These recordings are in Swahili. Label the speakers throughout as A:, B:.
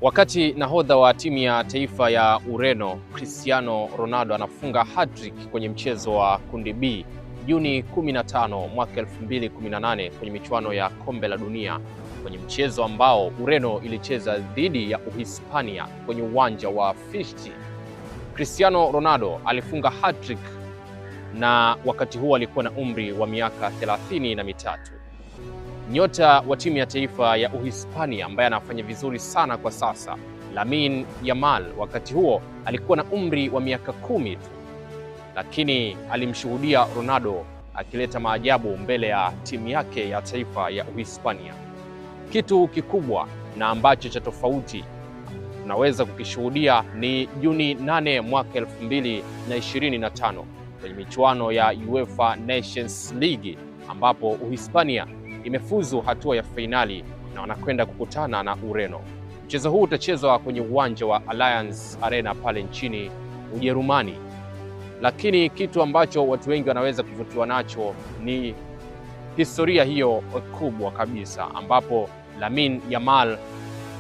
A: Wakati nahodha wa timu ya taifa ya Ureno Cristiano Ronaldo anafunga hat-trick kwenye mchezo wa kundi B Juni 15 mwaka 2018 kwenye michuano ya Kombe la Dunia, kwenye mchezo ambao Ureno ilicheza dhidi ya Uhispania kwenye uwanja wa Fischl. Cristiano Ronaldo alifunga hat-trick na wakati huo alikuwa na umri wa miaka 33. Nyota wa timu ya taifa ya Uhispania ambaye anafanya vizuri sana kwa sasa, Lamine Yamal, wakati huo alikuwa na umri wa miaka 10 tu, lakini alimshuhudia Ronaldo akileta maajabu mbele ya timu yake ya taifa ya Uhispania. Kitu kikubwa na ambacho cha tofauti tunaweza kukishuhudia ni Juni 8 mwaka 2025 kwenye michuano ya UEFA Nations League ambapo Uhispania imefuzu hatua ya fainali na wanakwenda kukutana na Ureno. Mchezo huu utachezwa kwenye uwanja wa Allianz Arena pale nchini Ujerumani. Lakini kitu ambacho watu wengi wanaweza kuvutiwa nacho ni historia hiyo kubwa kabisa, ambapo Lamine Yamal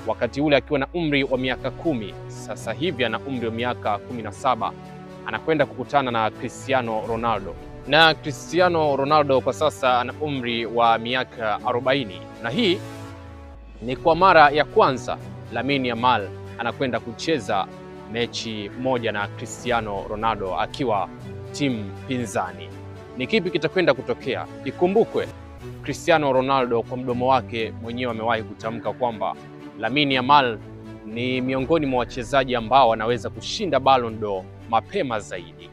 A: wakati ule akiwa na umri wa miaka 10, sasa hivi ana umri wa miaka 17, anakwenda kukutana na Cristiano Ronaldo. Na Cristiano Ronaldo kwa sasa ana umri wa miaka 40, na hii ni kwa mara ya kwanza Lamine Yamal anakwenda kucheza mechi moja na Cristiano Ronaldo akiwa timu pinzani. Ni kipi kitakwenda kutokea? Ikumbukwe Cristiano Ronaldo kwa mdomo wake mwenyewe amewahi kutamka kwamba Lamine Yamal ni miongoni mwa wachezaji ambao wanaweza kushinda Ballon d'Or mapema zaidi.